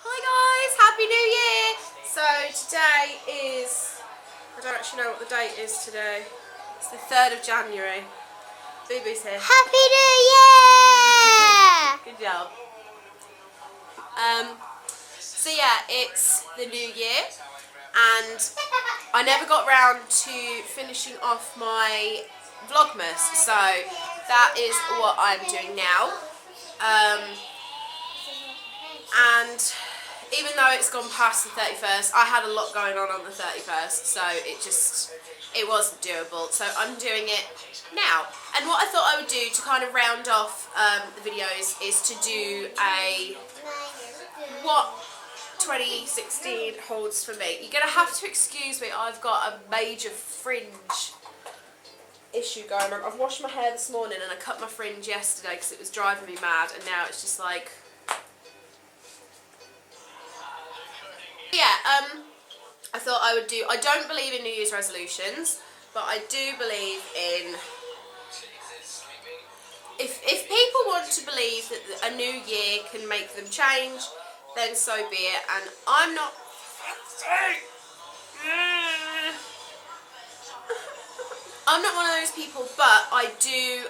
Hi guys, Happy New Year! So today is, I don't actually know what the date is today. It's the 3rd of January. Boo-boo's here. Happy New Year! Good job. So yeah, it's the new year and I never got round to finishing off my Vlogmas, so that is what I'm doing now. And even though it's gone past the 31st, I had a lot going on the 31st, so it wasn't doable. So I'm doing it now. And what I thought I would do to kind of round off the videos is to do a what 2016 holds for me. You're going to have to excuse me, I've got a major fringe issue going on. I've washed my hair this morning and I cut my fringe yesterday because it was driving me mad, and now it's just like... Yeah, I thought I would do... I don't believe in New Year's resolutions, but I do believe in... If people want to believe that a new year can make them change, then so be it. And I'm not... I'm not one of those people, but I do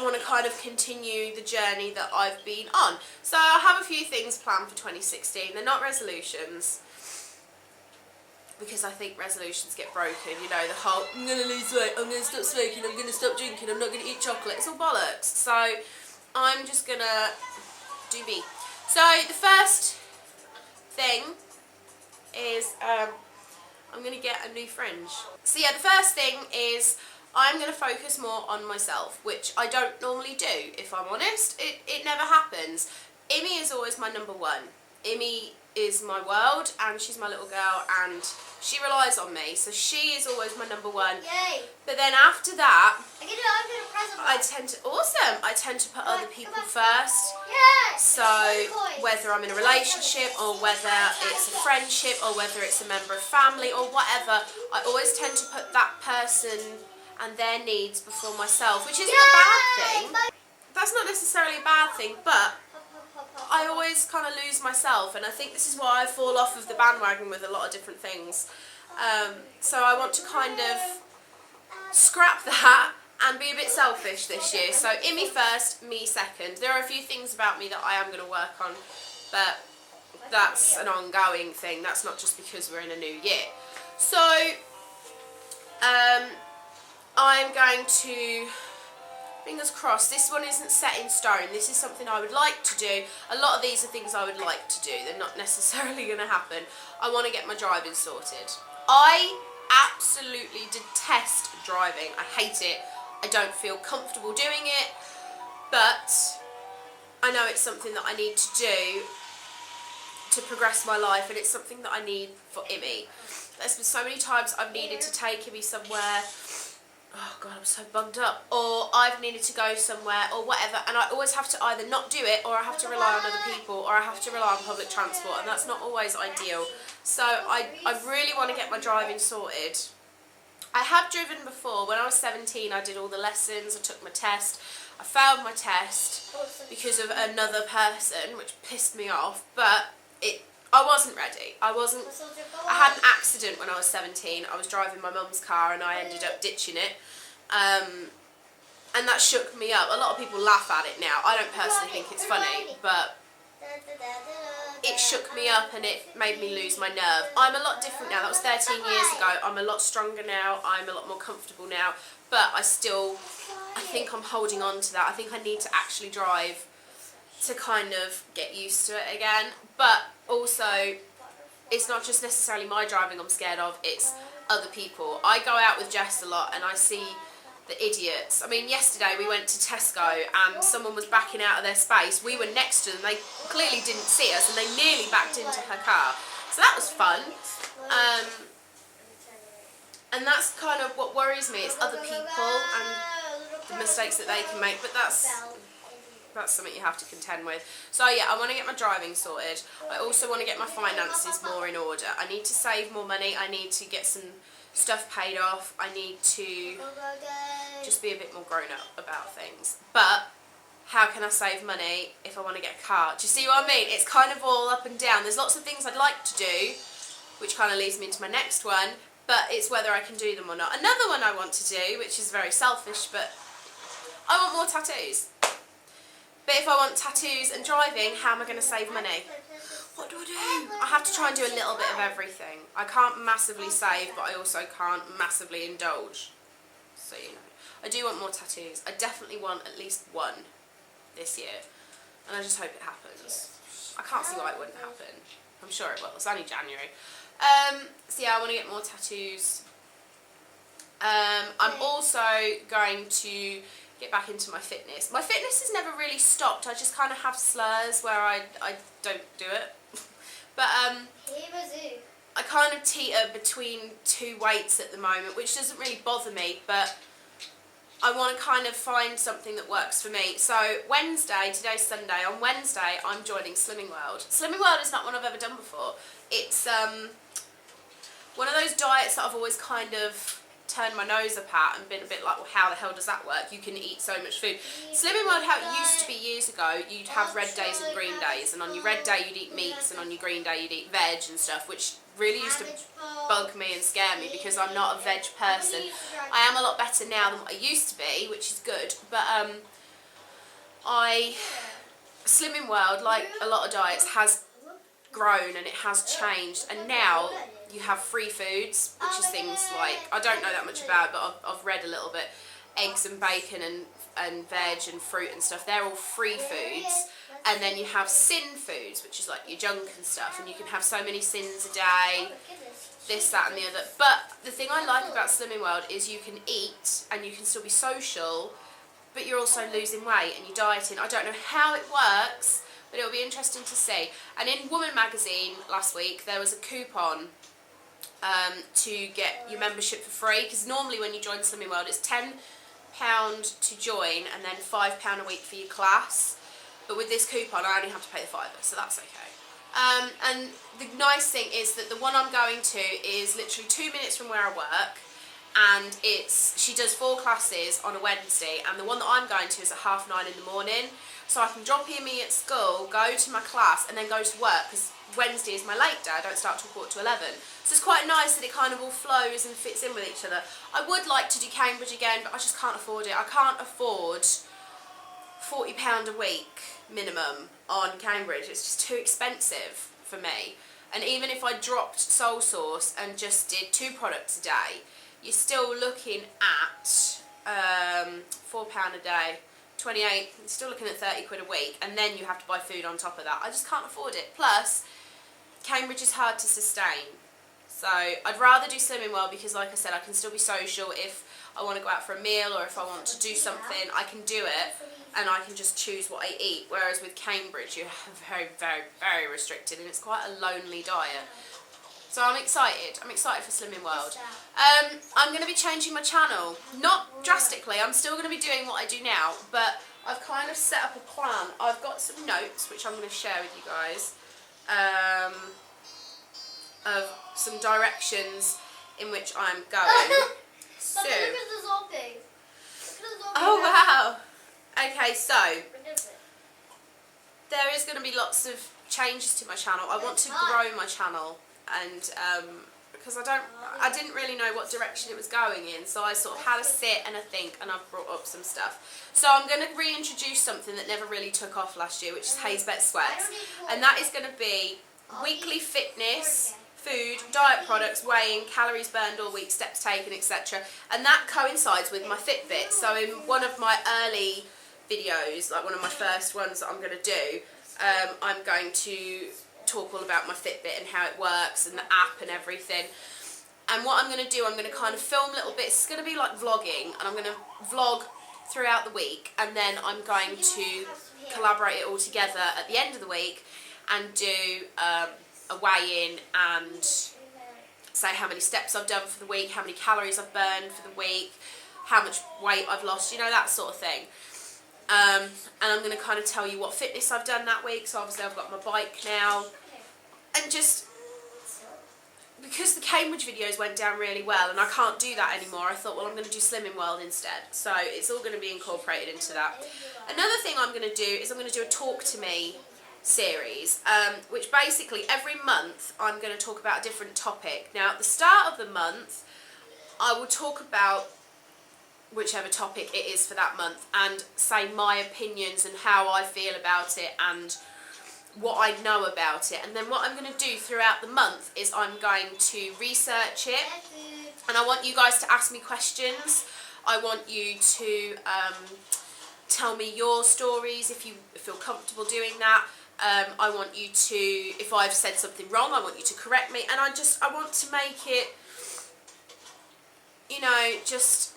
want to kind of continue the journey that I've been on. So I have a few things planned for 2016. They're not resolutions, because I think resolutions get broken. You know, the whole, I'm going to lose weight, I'm going to stop smoking, I'm going to stop drinking, I'm not going to eat chocolate. It's all bollocks. So I'm just going to do me. So the first thing is I'm going to get a new fringe. So yeah, the first thing is I'm going to focus more on myself, which I don't normally do, if I'm honest. It never happens. Imi is always my number one. Imi is my world, and she's my little girl, and she relies on me, so she is always my number one. Yay! But then after that, I'm gonna present I tend to put other people first. Yes! So whether I'm in a relationship, or whether it's a friendship, or whether it's a member of family, or whatever, I always tend to put that person and their needs before myself, which isn't a bad thing. That's not necessarily a bad thing, but I always kind of lose myself, and I think this is why I fall off of the bandwagon with a lot of different things. So I want to kind of scrap that and be a bit selfish this year. So Imi first, me second. There are a few things about me that I am going to work on, but that's an ongoing thing. That's not just because we're in a new year. So I'm going to... Fingers crossed, this one isn't set in stone. This is something I would like to do. A lot of these are things I would like to do. They're not necessarily going to happen. I want to get my driving sorted. I absolutely detest driving. I hate it. I don't feel comfortable doing it. But I know it's something that I need to do to progress my life, and it's something that I need for Imi. There's been so many times I've needed to take Imi somewhere. Oh God, I'm so bummed up. Or I've needed to go somewhere or whatever, and I always have to either not do it, or I have to rely on other people, or I have to rely on public transport, and that's not always ideal. So I really want to get my driving sorted. I have driven before. When I was 17, I did all the lessons, I took my test. I failed my test because of another person, which pissed me off, but I wasn't ready. I had an accident when I was 17. I was driving my mum's car and I ended up ditching it. And that shook me up. A lot of people laugh at it now. I don't personally think it's funny, but it shook me up and it made me lose my nerve. I'm a lot different now. That was 13 years ago. I'm a lot stronger now. I'm a lot more comfortable now. But I think I'm holding on to that. I think I need to actually drive to kind of get used to it again. But also, it's not just necessarily my driving I'm scared of, it's other people. I go out with Jess a lot and I see the idiots. I mean, yesterday we went to Tesco and someone was backing out of their space. We were next to them, they clearly didn't see us, and they nearly backed into her car. So that was fun. And that's kind of what worries me, it's other people and the mistakes that they can make, but that's something you have to contend with. So yeah, I want to get my driving sorted. I also want to get my finances more in order. I need to save more money. I need to get some stuff paid off. I need to just be a bit more grown up about things. But how can I save money if I want to get a car? Do you see what I mean? It's kind of all up and down. There's lots of things I'd like to do, which kind of leads me into my next one, but it's whether I can do them or not. Another one I want to do, which is very selfish, but I want more tattoos. But if I want tattoos and driving, how am I going to save money? What do I do? I have to try and do a little bit of everything. I can't massively save, but I also can't massively indulge. So, you know. I do want more tattoos. I definitely want at least one this year. And I just hope it happens. I can't see why it wouldn't happen. I'm sure it will. It's only January. So yeah, I want to get more tattoos. I'm also going to get back into my fitness. My fitness has never really stopped. I just kind of have slurs where I don't do it. But I kind of teeter between two weights at the moment, which doesn't really bother me, but I want to kind of find something that works for me. So Wednesday, today's Sunday, on Wednesday I'm joining Slimming World. Slimming World is not one I've ever done before. It's one of those diets that I've always kind of turned my nose up at and been a bit like, well, how the hell does that work? You can eat so much food. Slimming World, how it used to be years ago, you'd have red days and green days, and on your red day you'd eat meats, and on your green day you'd eat veg and stuff, which really used to bug me and scare me because I'm not a veg person. I am a lot better now than what I used to be, which is good, but Slimming World, like a lot of diets, has grown and it has changed, and now you have free foods, which is things like, I don't know that much about it, but I've read a little bit, eggs and bacon and veg and fruit and stuff, they're all free foods. And then you have sin foods, which is like your junk and stuff, and you can have so many sins a day, this, that and the other. But the thing I like about Slimming World is you can eat and you can still be social, but you're also losing weight and you're dieting. I don't know how it works, but it'll be interesting to see. And in Woman magazine last week there was a coupon to get your membership for free, because normally when you join Slimming World it's £10 to join and then £5 a week for your class. But with this coupon, I only have to pay the £5, so that's okay. And the nice thing is that the one I'm going to is literally 2 minutes from where I work, and she does 4 classes on a Wednesday, and the one that I'm going to is at 9:30 in the morning. So I can drop me at school, go to my class, and then go to work, because Wednesday is my late day. I don't start till 11:15. So it's quite nice that it kind of all flows and fits in with each other. I would like to do Cambridge again, but I just can't afford it. I can't afford £40 a week minimum on Cambridge. It's just too expensive for me. And even if I dropped Soul Source and just did 2 products a day, you're still looking at £4 a day, 28, you're still looking at 30 quid a week, and then you have to buy food on top of that. I just can't afford it. Plus, Cambridge is hard to sustain. So I'd rather do Slimming World because, like I said, I can still be social. If I want to go out for a meal or if I want to do something, I can do it. And I can just choose what I eat, whereas with Cambridge you're very, very, very restricted, and it's quite a lonely diet. So I'm excited for Slimming World. I'm going to be changing my channel, not drastically, I'm still going to be doing what I do now, but I've kind of set up a plan. I've got some notes, which I'm going to share with you guys, of some directions in which I'm going. So, look at the zombie. oh wow! Okay, so there is going to be lots of changes to my channel. I want to grow my channel, and because I didn't really know what direction it was going in, so I sort of had a sit and a think, and I've brought up some stuff. So I'm going to reintroduce something that never really took off last year, which is Hayzbetts sweats, and that is going to be weekly fitness, food, diet products, weighing, calories burned all week, steps taken, etc. And that coincides with my Fitbit. So in one of my early videos, like one of my first ones that I'm going to do, I'm going to talk all about my Fitbit and how it works and the app and everything. And what I'm going to do, I'm going to kind of film little bits. It's going to be like vlogging, and I'm going to vlog throughout the week, and then I'm going to collaborate it all together at the end of the week and do a weigh-in and say how many steps I've done for the week, how many calories I've burned for the week, how much weight I've lost, you know, that sort of thing. And I'm going to kind of tell you what fitness I've done that week. So obviously I've got my bike now, and just because the Cambridge videos went down really well and I can't do that anymore, I thought, well, I'm going to do Slimming World instead. So it's all going to be incorporated into that. Another thing I'm going to do is I'm going to do a Talk to Me series, which basically every month I'm going to talk about a different topic. Now at the start of the month I will talk about whichever topic it is for that month and say my opinions and how I feel about it and what I know about it. And then what I'm going to do throughout the month is I'm going to research it, and I want you guys to ask me questions. I want you to tell me your stories if you feel comfortable doing that. I want you to, if I've said something wrong, I want you to correct me, and I want to make it, you know, just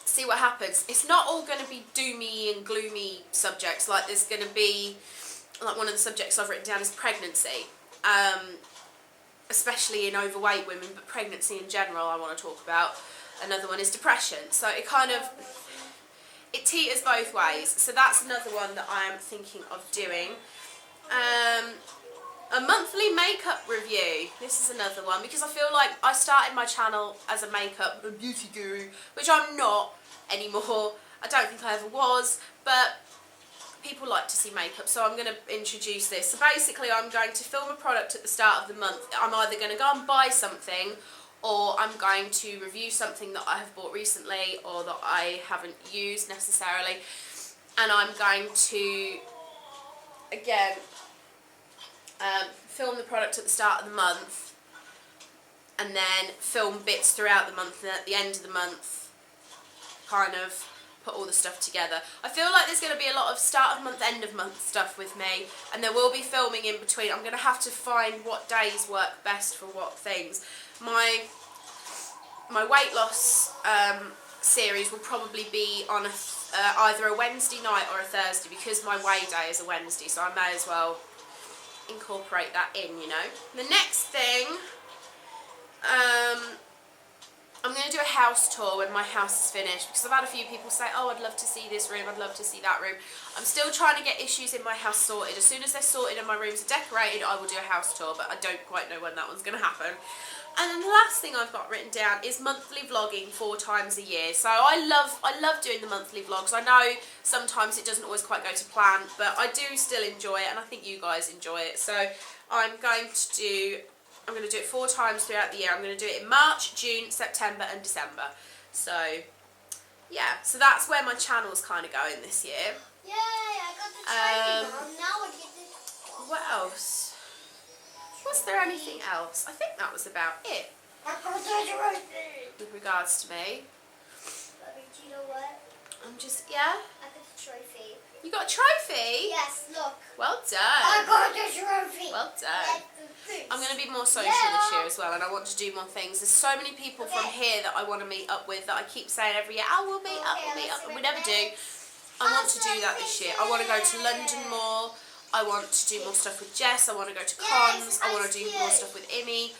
see what happens. It's not all going to be doomy and gloomy subjects. Like there's going to be, like one of the subjects I've written down is pregnancy, especially in overweight women, but pregnancy in general I want to talk about. Another one is depression. So it kind of, it teeters both ways. So that's another one that I am thinking of doing. A monthly makeup review. This is another one because I feel like I started my channel as a makeup and beauty guru, which I'm not anymore. I don't think I ever was, but people like to see makeup, so I'm going to introduce this. So basically I'm going to film a product at the start of the month. I'm either going to go and buy something, or I'm going to review something that I have bought recently or that I haven't used necessarily, and I'm going to, again, film the product at the start of the month and then film bits throughout the month, and at the end of the month kind of put all the stuff together. I feel like there's going to be a lot of start of month, end of month stuff with me, and there will be filming in between. I'm going to have to find what days work best for what things. My weight loss series will probably be on either a Wednesday night or a Thursday, because my weigh day is a Wednesday, so I may as well incorporate that in, you know. The next thing, I'm going to do a house tour when my house is finished, because I've had a few people say, oh, I'd love to see this room, I'd love to see that room. I'm still trying to get issues in my house sorted. As soon as they're sorted and my rooms are decorated, I will do a house tour, but I don't quite know when that one's going to happen. And then the last thing I've got written down is monthly vlogging 4 times a year. So I love doing the monthly vlogs. I know sometimes it doesn't always quite go to plan, but I do still enjoy it, and I think you guys enjoy it. So I'm going to do it 4 times throughout the year. I'm going to do it in March, June, September and December. So yeah, so that's where my channel's kind of going this year. Yay, I got the training on. Now I get the... What else? Was there anything else? I think that was about it I got the trophy. with regards to me. Mommy, do you know what? I'm just, yeah? I got the trophy. You got a trophy? Yes, look. Well I done. got the trophy. Well done. Yes, I'm going to be more social this year as well, and I want to do more things. There's so many people from here that I want to meet up with that I keep saying every year, oh, we'll meet up, and we never do. I want to do that this year. I want to go to London more. I want to do more stuff with Jess. I want to go to cons. I want to do more stuff with Imi.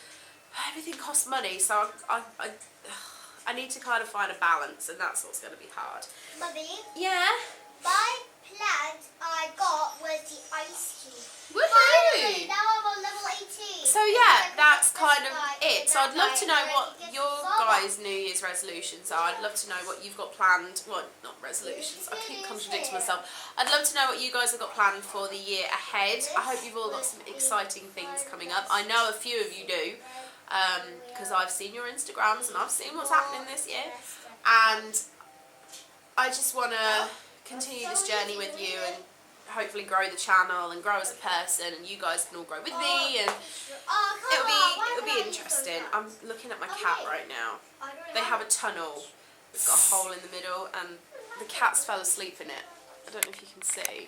Everything costs money, so I need to kind of find a balance, and that's what's going to be hard. Mummy, Yeah? my plant I got was the ice cube. Woohoo! Finally, now I'm on level 18. So yeah, that's kind of it. So I'd love to know what Get your the farmer. guys' New Year's resolutions are. I'd love to know what you've got planned. Well, not resolutions. I keep contradicting myself. I'd love to know what you guys have got planned for the year ahead. I hope you've all got some exciting things coming up. I know a few of you do, because I've seen your Instagrams and I've seen what's happening this year. And I just want to continue this journey with you and hopefully grow the channel and grow as a person, and you guys can all grow with me, and it'll be interesting. I'm looking at my cat right now. They have a tunnel. It's got a hole in the middle, and the cats fell asleep in it. I don't know if you can see.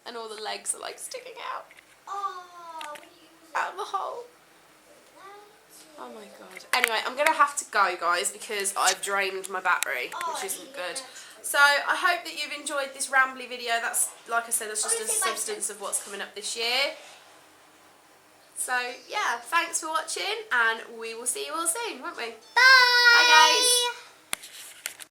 And all the legs are like sticking out of the hole. Oh my god. Anyway, I'm going to have to go, guys, because I've drained my battery, which isn't good. So I hope that you've enjoyed this rambly video. That's, like I said, that's just a substance of what's coming up this year. So yeah, thanks for watching, and we will see you all soon, won't we? Bye. Bye, guys.